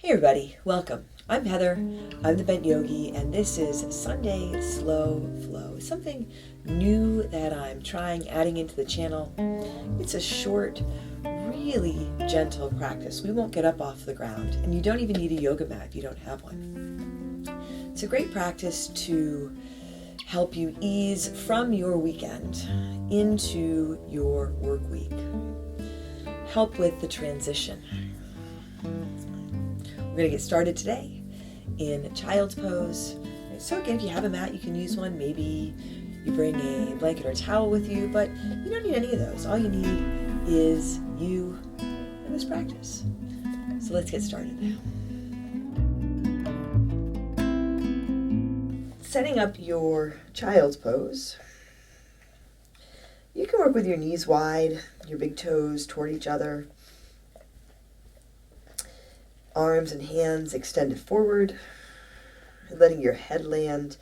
Hey everybody, welcome. I'm Heather, I'm the Bent Yogi, and this is Sunday Slow Flow, something new that I'm adding into the channel. It's a short, really gentle practice. We won't get up off the ground, and you don't even need a yoga mat if you don't have one. It's a great practice to help you ease from your weekend into your work week. Help with the transition. We're going to get started today in child's pose. So again, if you have a mat, you can use one. Maybe you bring a blanket or a towel with you, but you don't need any of those. All you need is you and this practice. So let's get started now. Setting up your child's pose. You can work with your knees wide, your big toes toward each other. Arms and hands extended forward, letting your head land,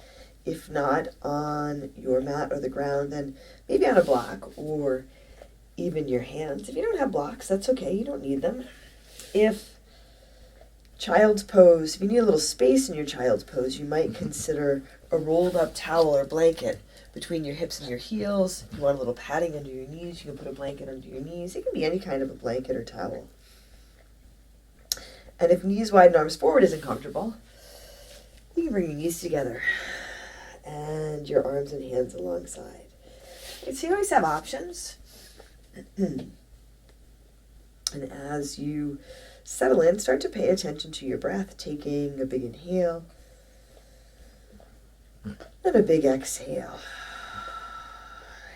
if not on your mat or the ground, then maybe on a block or even your hands. If you don't have blocks, that's okay. You don't need them. If you need a little space in your child's pose, you might consider a rolled up towel or blanket between your hips and your heels. If you want a little padding under your knees, you can put a blanket under your knees. It can be any kind of a blanket or towel. And if knees wide and arms forward isn't comfortable, you can bring your knees together and your arms and hands alongside. And so you always have options. And as you settle in, start to pay attention to your breath, taking a big inhale and a big exhale.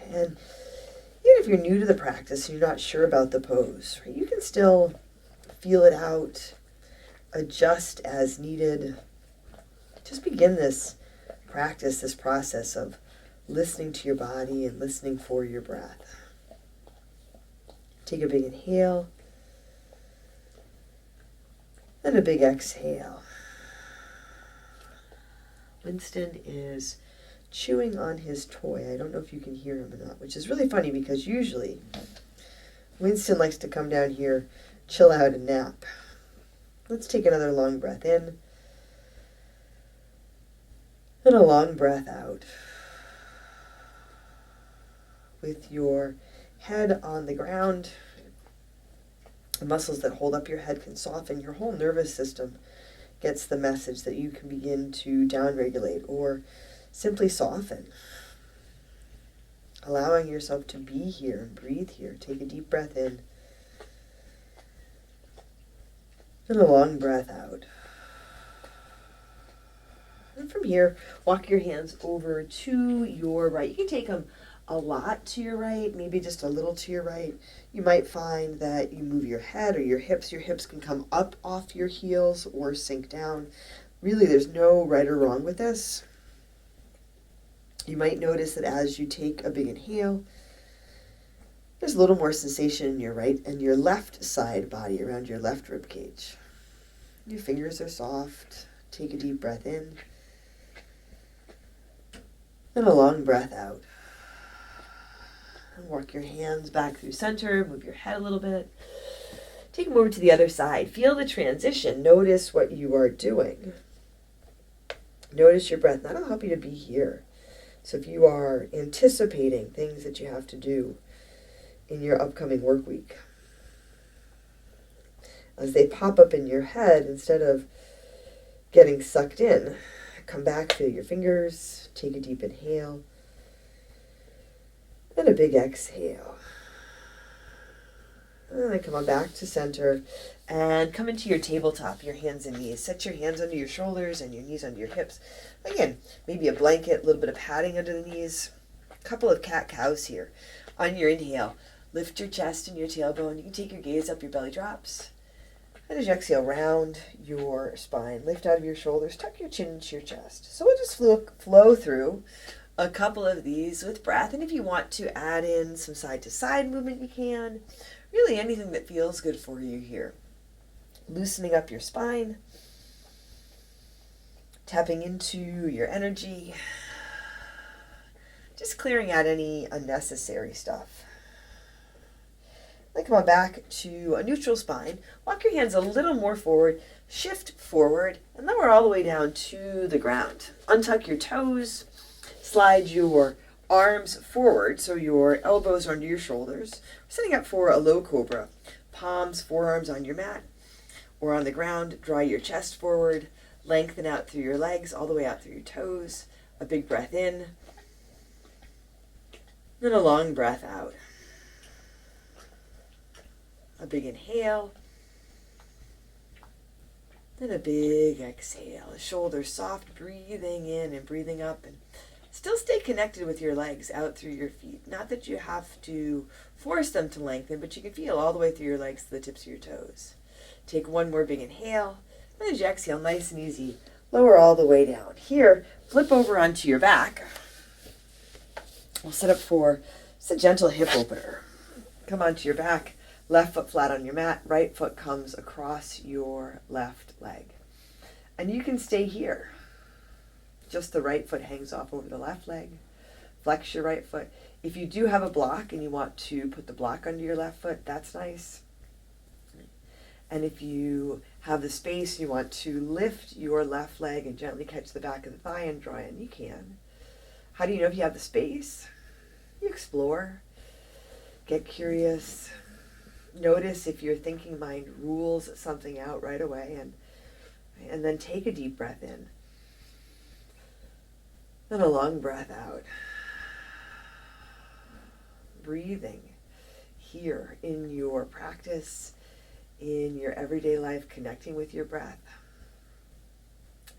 And even if you're new to the practice and you're not sure about the pose, right, you can still feel it out, adjust as needed. Just begin this practice, this process of listening to your body and listening for your breath. Take a big inhale and a big exhale. Winston is chewing on his toy. I don't know if you can hear him or not, which is really funny because usually Winston likes to come down here, chill out and nap. Let's take another long breath in and a long breath out. With your head on the ground, the muscles that hold up your head can soften. Your whole nervous system gets the message that you can begin to downregulate or simply soften. Allowing yourself to be here and breathe here. Take a deep breath in and a long breath out. And from here, walk your hands over to your right. You can take them a lot to your right, maybe just a little to your right. You might find that you move your head or your hips. Your hips can come up off your heels or sink down. Really, there's no right or wrong with this. You might notice that as you take a big inhale, there's a little more sensation in your right and your left side body around your left rib cage. Your fingers are soft. Take a deep breath in and a long breath out. And work your hands back through center. Move your head a little bit. Take them over to the other side. Feel the transition. Notice what you are doing. Notice your breath. That'll help you to be here. So if you are anticipating things that you have to do in your upcoming work week, as they pop up in your head, instead of getting sucked in, come back, feel your fingers, take a deep inhale, and a big exhale. And then come on back to center and come into your tabletop, your hands and knees. Set your hands under your shoulders and your knees under your hips. Again, maybe a blanket, a little bit of padding under the knees. A couple of cat-cows here. On your inhale, lift your chest and your tailbone. You can take your gaze up, your belly drops. And as you exhale, round your spine. Lift out of your shoulders, tuck your chin into your chest. So we'll just flow through a couple of these with breath. And if you want to add in some side-to-side movement, you can. Really anything that feels good for you here. Loosening up your spine. Tapping into your energy. Just clearing out any unnecessary stuff. Then come on back to a neutral spine. Walk your hands a little more forward, shift forward, and lower all the way down to the ground. Untuck your toes, slide your arms forward so your elbows are under your shoulders. We're setting up for a low cobra. Palms, forearms on your mat or on the ground. Draw your chest forward, lengthen out through your legs, all the way out through your toes. A big breath in, then a long breath out. A big inhale, then a big exhale. Shoulders soft, breathing in and breathing up, and still stay connected with your legs out through your feet. Not that you have to force them to lengthen, but you can feel all the way through your legs to the tips of your toes. Take one more big inhale, and as you exhale, nice and easy, lower all the way down. Here, flip over onto your back. We'll set up for just a gentle hip opener. Come onto your back. Left foot flat on your mat, right foot comes across your left leg. And you can stay here. Just the right foot hangs off over the left leg. Flex your right foot. If you do have a block and you want to put the block under your left foot, that's nice. And if you have the space, you want to lift your left leg and gently catch the back of the thigh and draw in, you can. How do you know if you have the space? You explore. Get curious. Notice if your thinking mind rules something out right away, and then take a deep breath in. Then a long breath out. Breathing here in your practice, in your everyday life, connecting with your breath.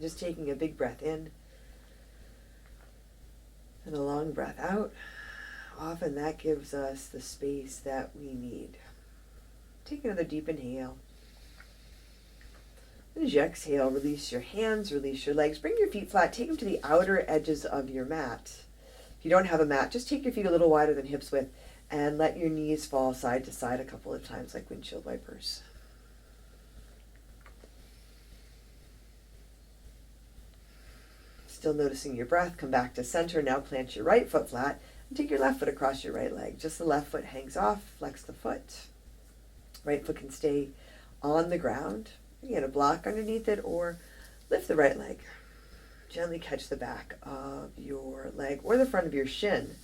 Just taking a big breath in and a long breath out. Often that gives us the space that we need. Take another deep inhale. As you exhale, release your hands, release your legs. Bring your feet flat. Take them to the outer edges of your mat. If you don't have a mat, just take your feet a little wider than hips width and let your knees fall side to side a couple of times like windshield wipers. Still noticing your breath. Come back to center. Now plant your right foot flat and take your left foot across your right leg. Just the left foot hangs off. Flex the foot. Right foot can stay on the ground. You get a block underneath it, or lift the right leg. Gently catch the back of your leg or the front of your shin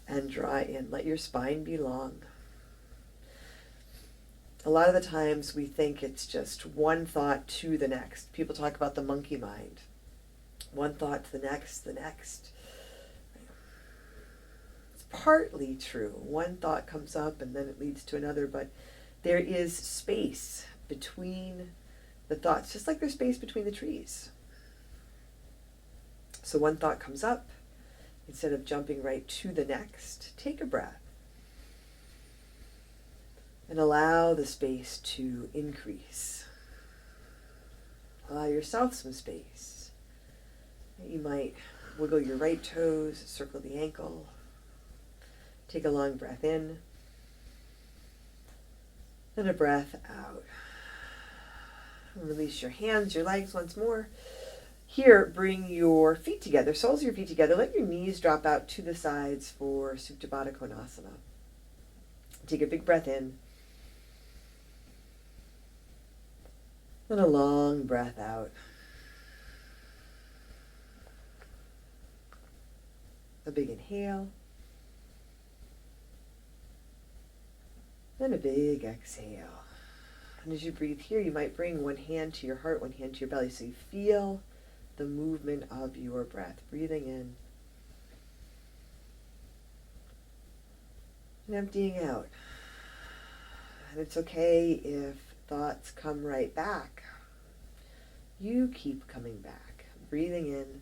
and draw in. Let your spine be long. A lot of the times we think it's just one thought to the next. People talk about the monkey mind. One thought to the next, the next. It's partly true. One thought comes up and then it leads to another, but there is space between the thoughts, just like there's space between the trees. So one thought comes up, instead of jumping right to the next, take a breath and allow the space to increase. Allow yourself some space. You might wiggle your right toes, circle the ankle, take a long breath in, then a breath out. Release your hands, your legs once more. Here, bring your feet together, soles of your feet together. Let your knees drop out to the sides for Supta Baddha Konasana. Take a big breath in. Then a long breath out. A big inhale. Then a big exhale. And as you breathe here, you might bring one hand to your heart, one hand to your belly, so you feel the movement of your breath. Breathing in and emptying out. And it's okay if thoughts come right back. You keep coming back. Breathing in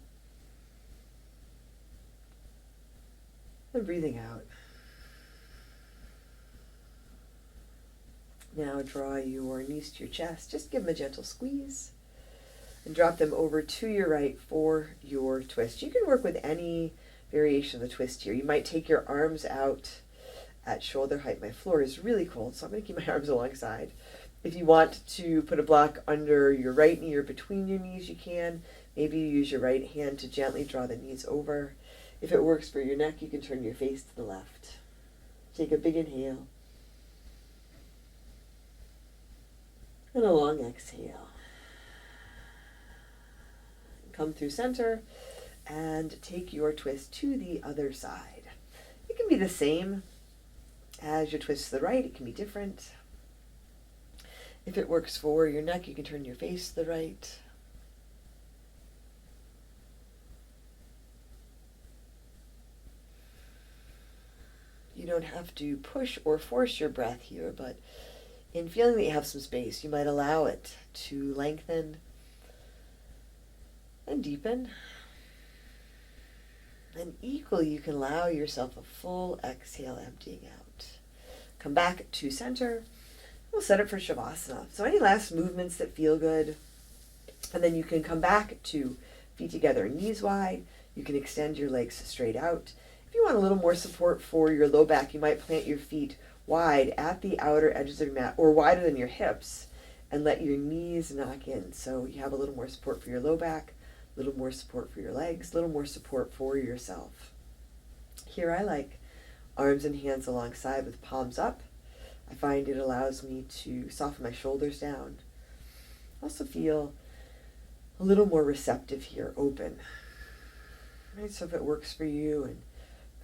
and breathing out. Now draw your knees to your chest. Just give them a gentle squeeze and drop them over to your right for your twist. You can work with any variation of the twist here. You might take your arms out at shoulder height. My floor is really cold, so I'm going to keep my arms alongside. If you want to put a block under your right knee or between your knees, you can. Maybe you use your right hand to gently draw the knees over. If it works for your neck, you can turn your face to the left. Take a big inhale. And a long exhale. Come through center and take your twist to the other side. It can be the same as your twist to the right. It can be different. If it works for your neck, you can turn your face to the right. You don't have to push or force your breath here, but in feeling that you have some space, you might allow it to lengthen and deepen. And equally, you can allow yourself a full exhale, emptying out. Come back to center. We'll set it for Shavasana. So any last movements that feel good. And then you can come back to feet together, knees wide. You can extend your legs straight out. If you want a little more support for your low back, you might plant your feet wide at the outer edges of your mat, or wider than your hips, and let your knees knock in. So you have a little more support for your low back, a little more support for your legs, a little more support for yourself. Here I like arms and hands alongside with palms up. I find it allows me to soften my shoulders down. Also feel a little more receptive here, open. Right, so if it works for you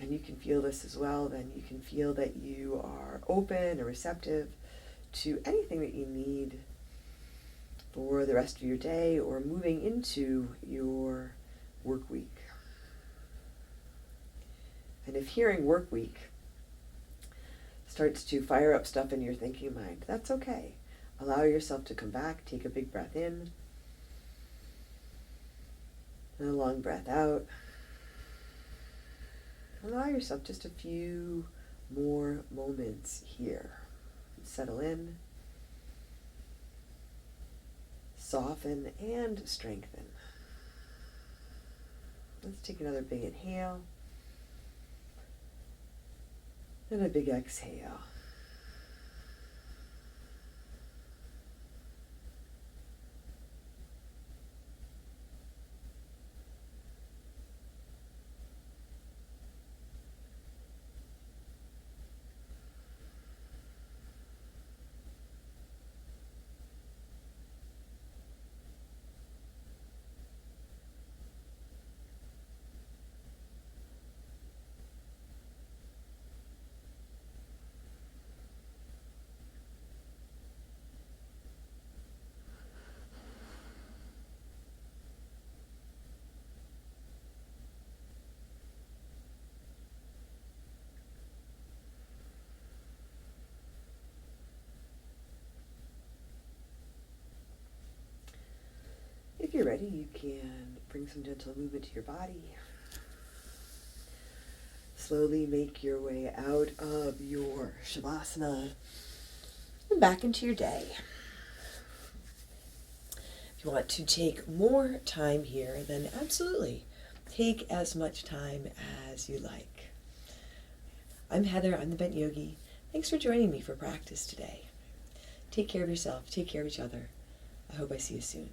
and you can feel this as well, then you can feel that you are open and receptive to anything that you need for the rest of your day or moving into your work week. And if hearing work week starts to fire up stuff in your thinking mind, that's okay. Allow yourself to come back, take a big breath in, and a long breath out. Allow yourself just a few more moments here. Settle in, soften, and strengthen. Let's take another big inhale and a big exhale. If you're ready, you can bring some gentle movement to your body. Slowly make your way out of your Shavasana and back into your day. If you want to take more time here, then absolutely take as much time as you like. I'm Heather, I'm the Bent Yogi. Thanks for joining me for practice today. Take care of yourself, take care of each other. I hope I see you soon.